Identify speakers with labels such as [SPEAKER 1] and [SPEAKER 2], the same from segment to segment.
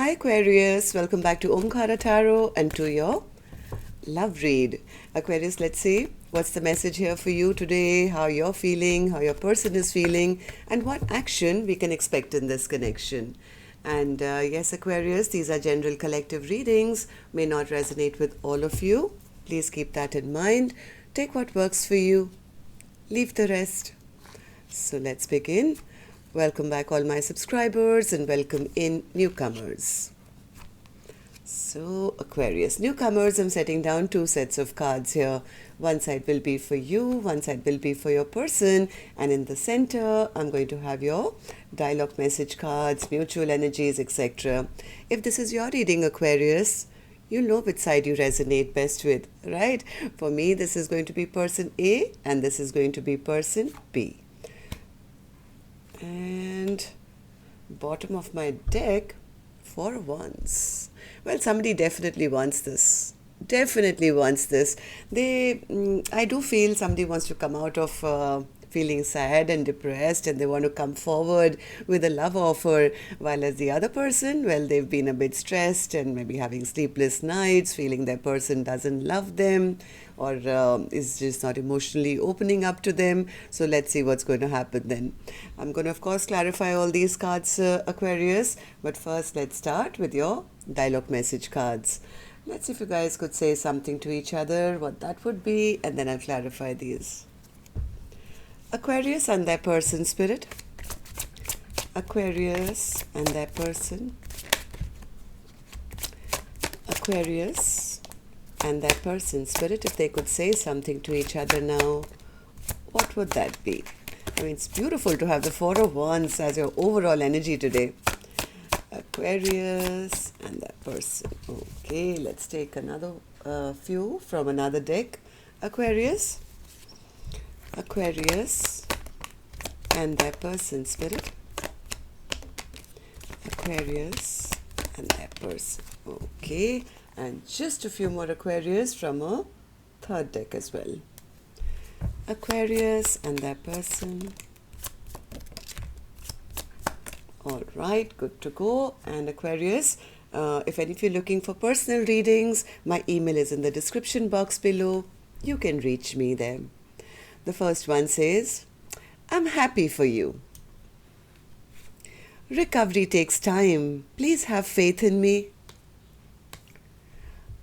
[SPEAKER 1] Hi Aquarius, welcome back to Omkaratarot and to your love read. Aquarius, let's see what's the message here for you today, how you're feeling, how your person is feeling, and what action we can expect in this connection. And yes, Aquarius, these are general collective readings, may not resonate with all of you. Please keep that in mind. Take what works for you, leave the rest. So let's begin. Welcome back all my subscribers and welcome in newcomers. So Aquarius, newcomers, I'm setting down two sets of cards here. One side will be for you, one side will be for your person, and in the center I'm going to have your dialogue message cards, mutual energies, etc. If this is your reading, Aquarius, you'll know which side you resonate best with, right? For me, this is going to be person A and this is going to be person B. And bottom of my deck, 4 of Wands. Well, somebody definitely wants this. Definitely wants this. I do feel somebody wants to come out of feeling sad and depressed, and they want to come forward with a love offer, while as the other person, well, they've been a bit stressed and maybe having sleepless nights, feeling their person doesn't love them or is just not emotionally opening up to them. So let's see what's going to happen then. I'm going to, of course, clarify all these cards, Aquarius, but first let's start with your dialogue message cards. Let's see if you guys could say something to each other, what that would be, and then I'll clarify these. Aquarius and their person, spirit. Aquarius and their person. Aquarius and their person, spirit. If they could say something to each other now, what would that be? I mean, it's beautiful to have the 4 of Wands as your overall energy today. Aquarius and that person. Okay, let's take another few from another deck. Aquarius. Aquarius and their person, spirit. Aquarius and their person. Okay, and just a few more Aquarius from a third deck as well. Aquarius and their person. All right, good to go. And Aquarius, if any of you are looking for personal readings, my email is in the description box below. You can reach me there. The first one says, I'm happy for you. Recovery takes time. Please have faith in me.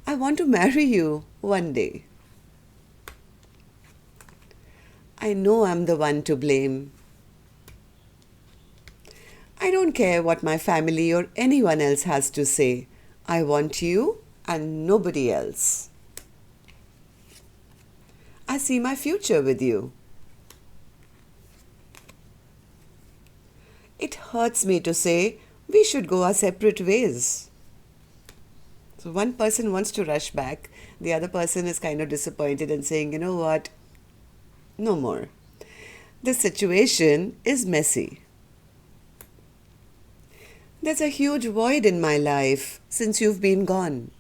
[SPEAKER 1] I want to marry you one day. I know I'm the one to blame. I don't care what my family or anyone else has to say. I want you and nobody else. I see my future with you. It hurts me to say we should go our separate ways. So one person wants to rush back. The other person is kind of disappointed and saying, you know what? No more. This situation is messy. There's a huge void in my life since you've been gone.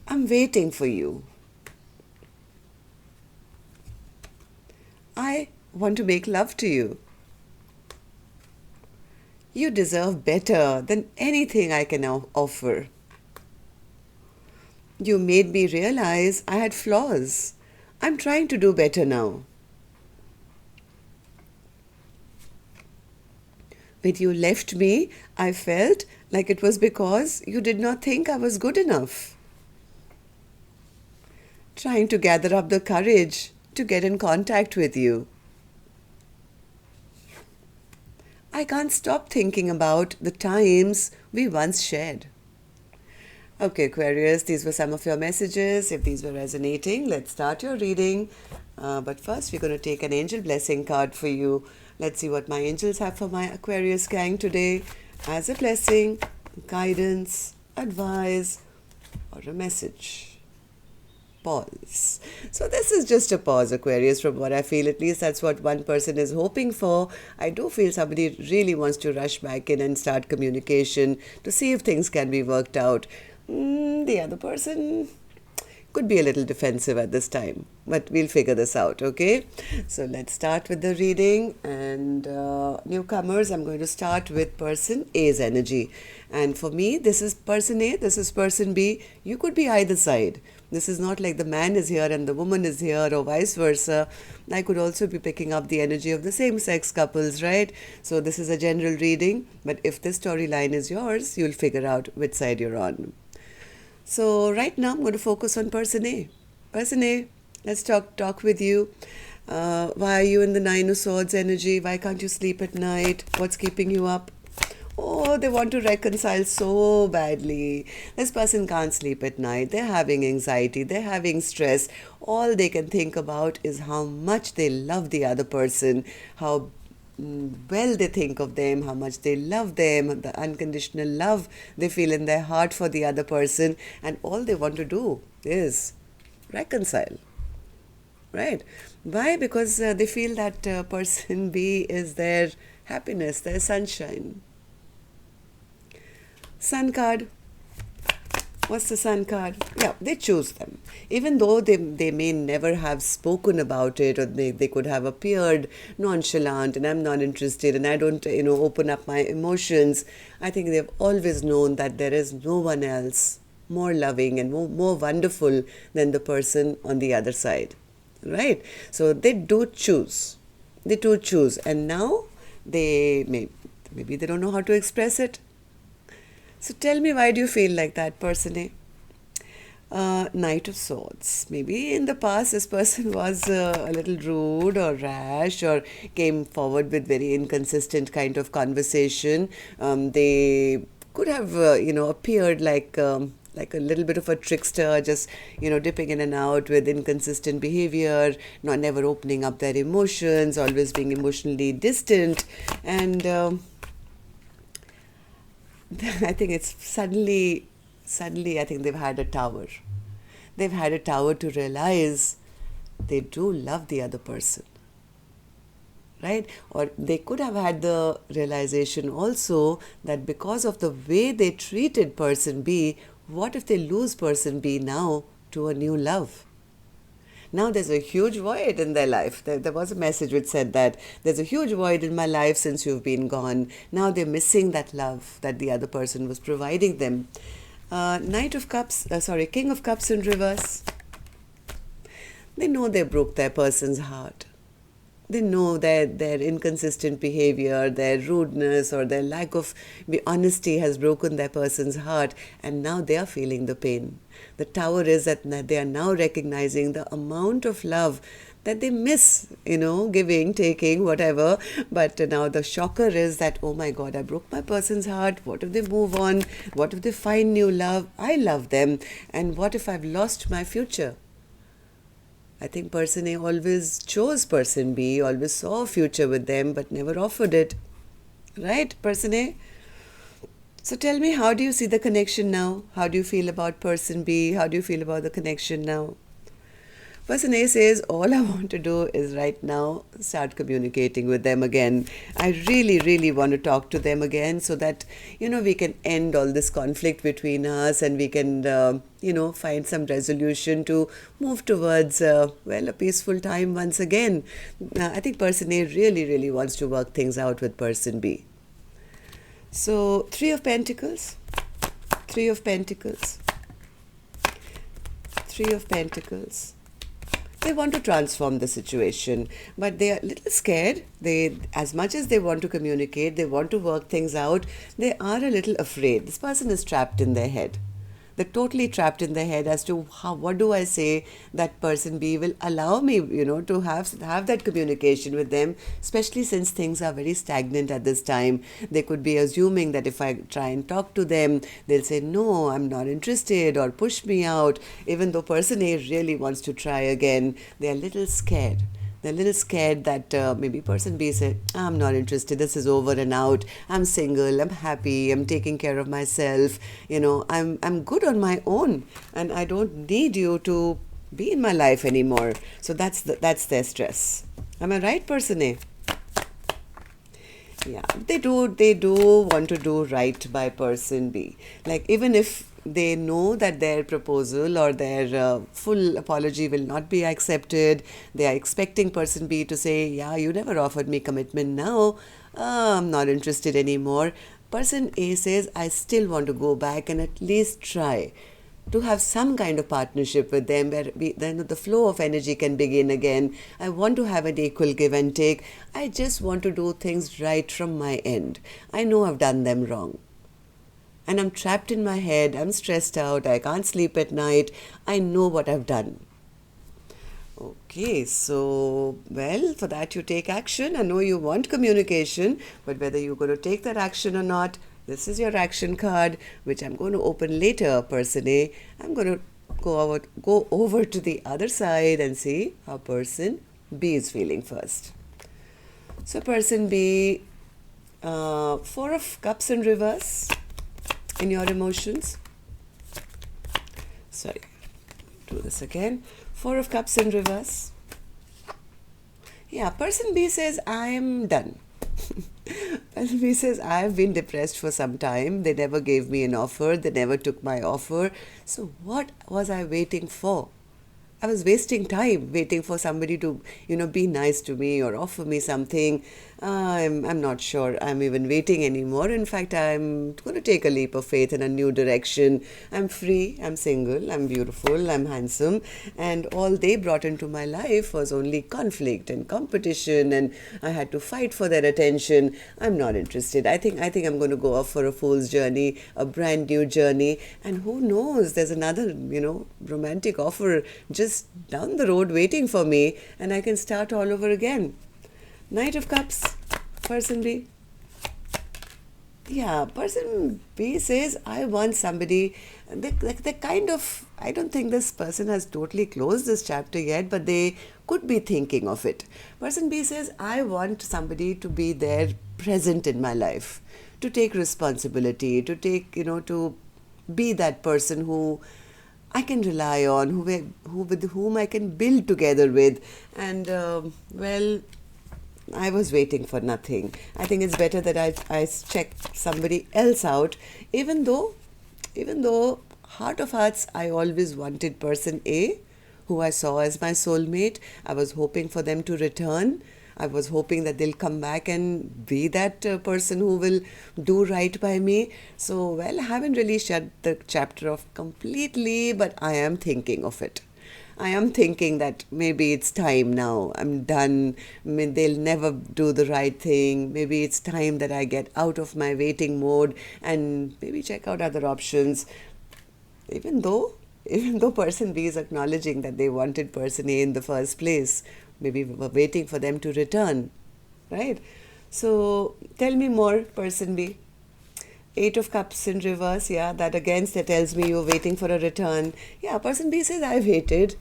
[SPEAKER 1] I'm waiting for you. I want to make love to you. You deserve better than anything I can now offer. You made me realize I had flaws. I'm trying to do better now. When you left me, I felt like it was because you did not think I was good enough. Trying to gather up the courage to get in contact with you. I can't stop thinking about the times we once shared. Okay, Aquarius, these were some of your messages. If these were resonating, let's start your reading. But first, we're going to take an angel blessing card for you. Let's see what my angels have for my Aquarius gang today as a blessing, guidance, advice, or a message. Pause. So this is just a pause, Aquarius, from what I feel. At least that's what one person is hoping for. I do feel somebody really wants to rush back in and start communication to see if things can be worked out. The other person could be a little defensive at this time, but we'll figure this out, okay? So let's start with the reading. And newcomers, I'm going to start with person A's energy. And for me, this is person A, this is person B. You could be either side. This is not like the man is here and the woman is here, or vice versa. I could also be picking up the energy of the same-sex couples, right? So this is a general reading, but if this storyline is yours, you'll figure out which side you're on. So right now, I'm going to focus on person A. Person A, let's talk with you. Why are you in the Nine of Swords energy? Why can't you sleep at night? What's keeping you up? Oh, they want to reconcile so badly. This person can't sleep at night. They're having anxiety. They're having stress. All they can think about is how much they love the other person, how well they think of them, how much they love them, the unconditional love they feel in their heart for the other person. And all they want to do is reconcile. Right? Why? Because they feel that person B is their happiness, their sunshine. Sun card. What's the Sun card? Yeah, they choose them. Even though they may never have spoken about it, or they could have appeared nonchalant and I'm not interested and I don't, open up my emotions. I think they've always known that there is no one else more loving and more wonderful than the person on the other side. Right? So they do choose. They do choose. And now maybe they don't know how to express it. So tell me, why do you feel like that, person A? Knight of Swords. Maybe in the past this person was a little rude or rash, or came forward with very inconsistent kind of conversation. They could have, appeared like a little bit of a trickster, just, dipping in and out with inconsistent behavior, never opening up their emotions, always being emotionally distant. And I think it's suddenly I think they've had a tower. They've had a tower to realize they do love the other person. Right? Or they could have had the realization also that because of the way they treated person B, what if they lose person B now to a new love? Now there's a huge void in their life. There was a message which said that there's a huge void in my life since you've been gone. Now they're missing that love that the other person was providing them. King of Cups in reverse. They know they broke their person's heart. They know that their inconsistent behavior, their rudeness, or their lack of honesty has broken their person's heart, and now they are feeling the pain. The tower is that they are now recognizing the amount of love that they miss, giving, taking, whatever. But now the shocker is that, oh my God, I broke my person's heart. What if they move on? What if they find new love? I love them. And what if I've lost my future? I think person A always chose person B, always saw a future with them, but never offered it. Right, person A? So tell me, how do you see the connection now? How do you feel about person B? How do you feel about the connection now? Person A says, all I want to do is right now start communicating with them again. I really, really want to talk to them again so that, we can end all this conflict between us, and we can, find some resolution to move towards, a peaceful time once again. I think person A really, really wants to work things out with person B. So, Three of Pentacles. Three of Pentacles. They want to transform the situation, but they are a little scared. As much as they want to communicate, they want to work things out, they are a little afraid. This person is trapped in their head. They're totally trapped in their head as to what do I say that person B will allow me, to have that communication with them, especially since things are very stagnant at this time. They could be assuming that if I try and talk to them, they'll say, no, I'm not interested, or push me out. Even though person A really wants to try again, they're a little scared. They're a little scared that maybe person B said, I'm not interested, this is over and out, I'm single, I'm happy, I'm taking care of myself, I'm good on my own, and I don't need you to be in my life anymore. So that's their stress. Am I right, person A? Yeah, they do want to do right by person B. Like, even if they know that their proposal or their full apology will not be accepted, they are expecting person B to say, yeah, you never offered me commitment now. I'm not interested anymore. Person A says, I still want to go back and at least try to have some kind of partnership with them where then the flow of energy can begin again. I want to have an equal give and take. I just want to do things right from my end. I know I've done them wrong. And I'm trapped in my head. I'm stressed out. I can't sleep at night. I know what I've done. Okay, so, well, for that you take action. I know you want communication, but whether you're going to take that action or not, this is your action card, which I'm going to open later, person A. I'm going to go over to the other side and see how person B is feeling first. So, person B, Four of Cups in reverse in your emotions. Sorry, do this again. Four of Cups in reverse. Yeah, person B says, I'm done. Person B says, I've been depressed for some time. They never gave me an offer. They never took my offer. So what was I waiting for? I was wasting time waiting for somebody to, be nice to me or offer me something. I'm not sure I'm even waiting anymore. In fact, I'm going to take a leap of faith in a new direction. I'm free, I'm single, I'm beautiful, I'm handsome. And all they brought into my life was only conflict and competition, and I had to fight for their attention. I'm not interested. I think I'm going to go off for a fool's journey, a brand new journey. And who knows, there's another, romantic offer just down the road waiting for me, and I can start all over again. Knight of Cups, person B. Yeah, person B says, I want somebody, they kind of, I don't think this person has totally closed this chapter yet, but they could be thinking of it. Person B says, I want somebody to be there present in my life, to take responsibility, to take, to be that person who I can rely on, who with whom I can build together with. And, well, I was waiting for nothing. I think it's better that I check somebody else out, even though, heart of hearts, I always wanted person A, who I saw as my soulmate. I was hoping for them to return. I was hoping that they'll come back and be that person who will do right by me. So, well, I haven't really shut the chapter off completely, but I am thinking of it. I am thinking that maybe it's time now. I'm done. I mean, they'll never do the right thing. Maybe it's time that I get out of my waiting mode and maybe check out other options. Even though person B is acknowledging that they wanted person A in the first place, maybe we were waiting for them to return, right? So tell me more, person B. Eight of Cups in reverse, yeah, that tells me you're waiting for a return. Yeah, person B says, I've waited.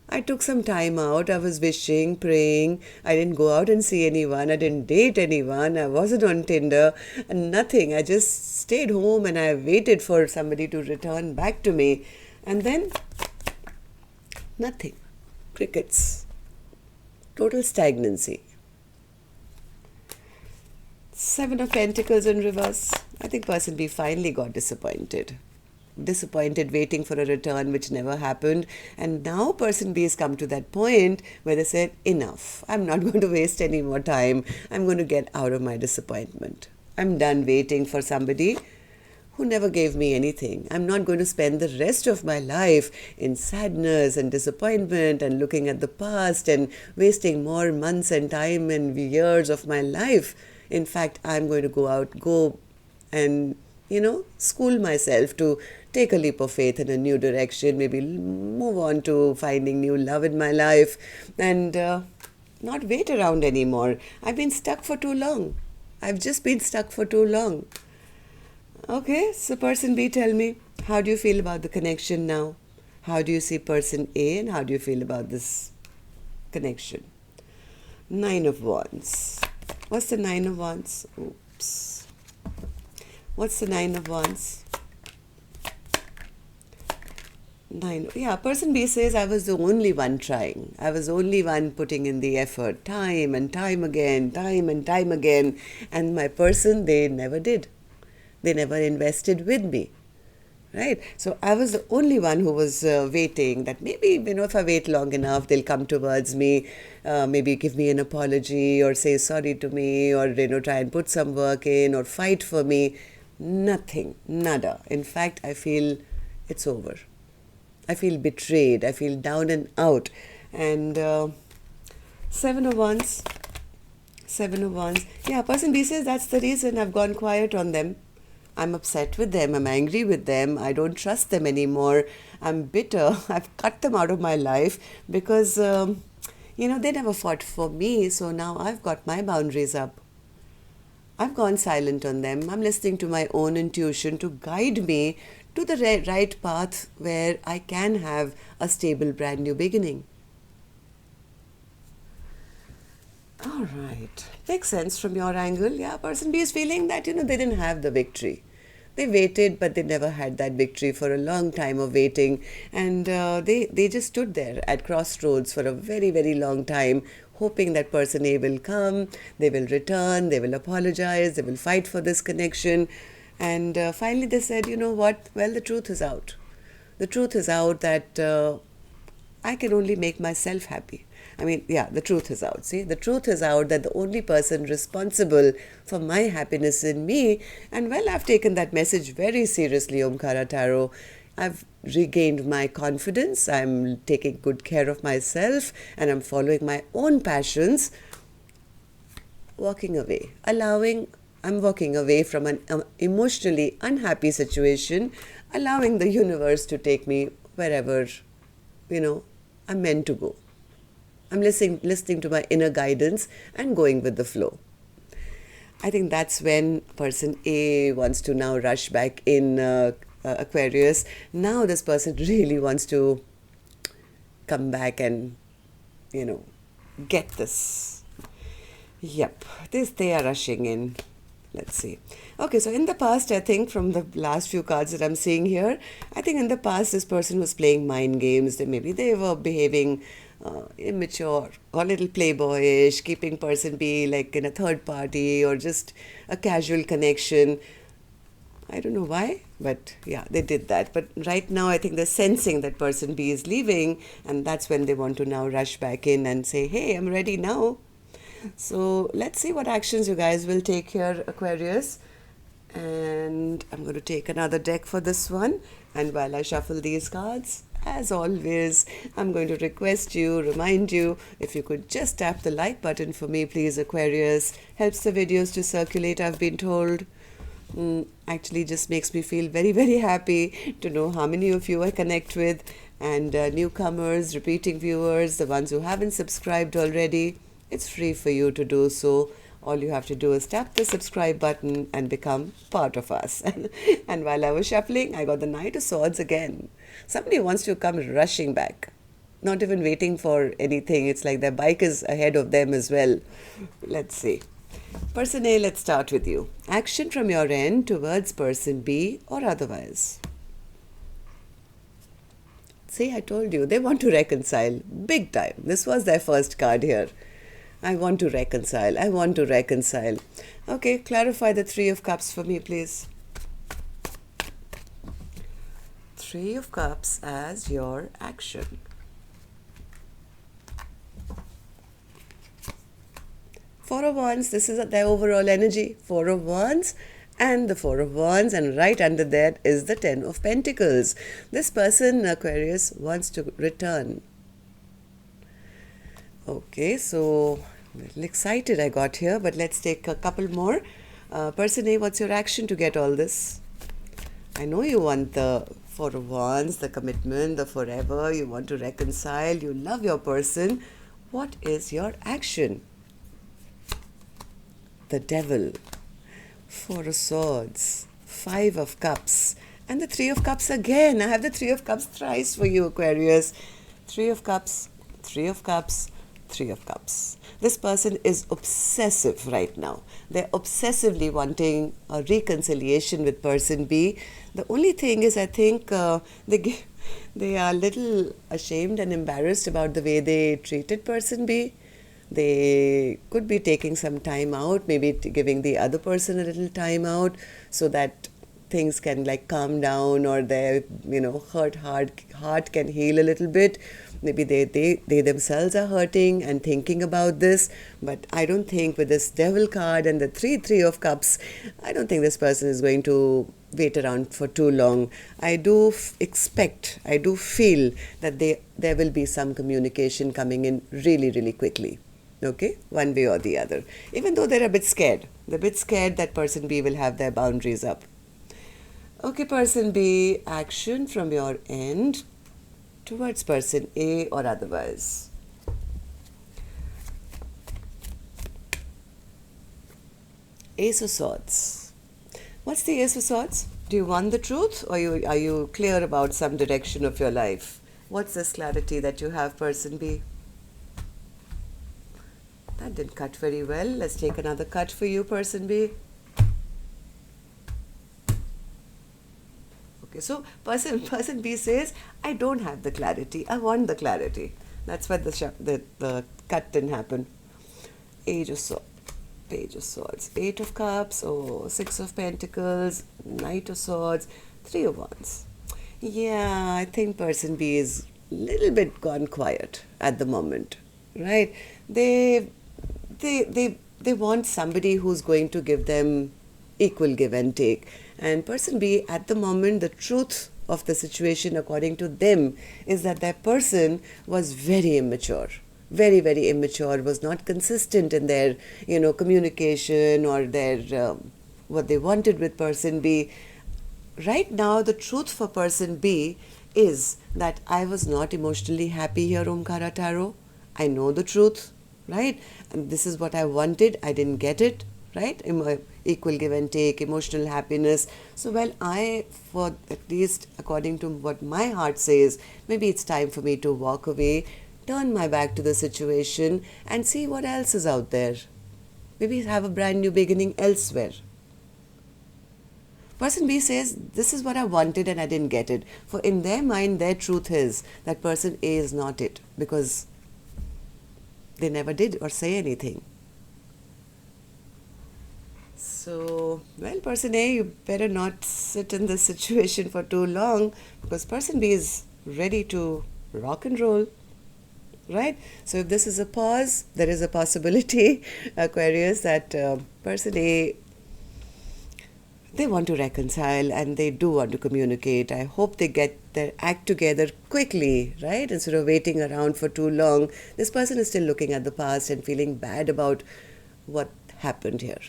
[SPEAKER 1] I took some time out. I was wishing, praying. I didn't go out and see anyone. I didn't date anyone. I wasn't on Tinder. And nothing. I just stayed home and I waited for somebody to return back to me. And then, nothing. Crickets. Total stagnancy. Seven of Pentacles in reverse. I think person B finally got disappointed. Disappointed, waiting for a return which never happened. And now person B has come to that point where they said, enough. I'm not going to waste any more time. I'm going to get out of my disappointment. I'm done waiting for somebody who never gave me anything. I'm not going to spend the rest of my life in sadness and disappointment and looking at the past and wasting more months and time and years of my life. In fact, I'm going to go and, school myself to take a leap of faith in a new direction, maybe move on to finding new love in my life and not wait around anymore. I've been stuck for too long. I've just been stuck for too long. Okay, so person B, tell me, how do you feel about the connection now? How do you see person A and how do you feel about this connection? Nine of Wands. What's the Nine of Wands? Oops. What's the Nine of Wands? Nine. Yeah, person B says I was the only one trying. I was the only one putting in the effort, time and time again, time and time again. And my person, they never did. They never invested with me. Right? So I was the only one who was waiting that maybe, if I wait long enough, they'll come towards me, maybe give me an apology or say sorry to me or, try and put some work in or fight for me. Nothing. Nada. In fact, I feel it's over. I feel betrayed. I feel down and out. And Seven of Wands. Seven of Wands. Yeah, person B says that's the reason I've gone quiet on them. I'm upset with them. I'm angry with them. I don't trust them anymore. I'm bitter. I've cut them out of my life because, they never fought for me. So now I've got my boundaries up. I've gone silent on them. I'm listening to my own intuition to guide me to the right path where I can have a stable, brand new beginning. All right. Makes sense from your angle. Yeah, person B is feeling that, they didn't have the victory. They waited, but they never had that victory for a long time of waiting. And they just stood there at crossroads for a very, very long time, hoping that person A will come, they will return, they will apologize, they will fight for this connection. And finally they said, you know what? Well, the truth is out. The truth is out that I can only make myself happy. The truth is out. See, the truth is out that the only person responsible for my happiness is me. And well, I've taken that message very seriously, Omkaratarot. I've regained my confidence. I'm taking good care of myself and I'm following my own passions. Walking away. I'm walking away from an emotionally unhappy situation, allowing the universe to take me wherever, I'm meant to go. I'm listening to my inner guidance and going with the flow. I think that's when person A wants to now rush back in Aquarius. Now this person really wants to come back and, get this. Yep, they are rushing in. Let's see. Okay, so in the past, I think from the last few cards that I'm seeing here, I think in the past this person was playing mind games. Maybe they were behaving immature or a little playboyish, keeping person B like in a third party or just a casual connection. I don't know why, but yeah, they did that. But right now, I think they're sensing that person B is leaving, and that's when they want to now rush back in and say, hey, I'm ready now. So let's see what actions you guys will take here, Aquarius. And I'm going to take another deck for this one. And while I shuffle these cards, as always, I'm going to remind you, if you could just tap the like button for me, please, Aquarius. Helps the videos to circulate, I've been told. Actually just makes me feel very, very happy to know how many of you I connect with, and newcomers, repeating viewers, the ones who haven't subscribed already. It's free for you to do so. All you have to do is tap the subscribe button and become part of us. And while I was shuffling, I got the Knight of Swords again. Somebody wants to come rushing back, not even waiting for anything. It's like their bike is ahead of them as well. Let's see. Person A, let's start with you. Action from your end towards person B or otherwise. See, I told you, they want to reconcile big time. This was their first card here. I want to reconcile. I want to reconcile. Okay, clarify the Three of Cups for me, please. Three of Cups as your action. Four of Wands, this is their overall energy. Four of Wands and the Four of Wands, and right under that is the Ten of Pentacles. This person, Aquarius, wants to return. Okay, so a little excited I got here, but let's take a couple more. Person A, what's your action to get all this? I know you want the Four of Wands, the commitment, the forever. You want to reconcile. You love your person. What is your action? The Devil, Four of Swords, Five of Cups, and the Three of Cups again. I have the Three of Cups thrice for you, Aquarius. Three of Cups, Three of Cups, Three of Cups. This person is obsessive right now. They're obsessively wanting a reconciliation with person B. The only thing is, I think they are a little ashamed and embarrassed about the way they treated person B. They could be taking some time out, maybe giving the other person a little time out so that things can like calm down, or their heart can heal a little bit. Maybe they themselves are hurting and thinking about this, but I don't think with this Devil card and the three of Cups, I don't think this person is going to wait around for too long. I do feel that there will be some communication coming in really, really quickly. Okay, one way or the other. Even though they're a bit scared. They're a bit scared that person B will have their boundaries up. Okay, person B, action from your end towards person A or otherwise. Ace of Swords. What's the Ace of Swords? Do you want the truth, or are you clear about some direction of your life? What's this clarity that you have, person B? That didn't cut very well. Let's take another cut for you, person B. Okay, so person B says, I don't have the clarity. I want the clarity. That's why the cut didn't happen. Page of Swords, Eight of Cups, Six of Pentacles, Knight of Swords, Three of Wands. Yeah, I think person B is a little bit gone quiet at the moment, right? They want somebody who's going to give them equal give and take. And person B, at the moment, the truth of the situation, according to them, is that that person was very immature. Very, very immature, was not consistent in their, communication or their, what they wanted with person B. Right now, the truth for person B is that I was not emotionally happy here, Omkaratarot. I know the truth, right? And this is what I wanted. I didn't get it, right? Equal give and take, emotional happiness. So, for at least according to what my heart says, maybe it's time for me to walk away, turn my back to the situation and see what else is out there. Maybe have a brand new beginning elsewhere. Person B says, this is what I wanted and I didn't get it. For in their mind, their truth is that person A is not it, because they never did or say anything. So, person A, you better not sit in this situation for too long, because person B is ready to rock and roll, right? So if this is a pause, there is a possibility, Aquarius, that person A, they want to reconcile and they do want to communicate. I hope they get their act together quickly, right? Instead of waiting around for too long. This person is still looking at the past and feeling bad about what happened here.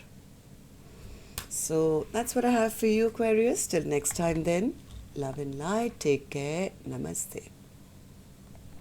[SPEAKER 1] So that's what I have for you, Aquarius. Till next time then. Love and light. Take care. Namaste.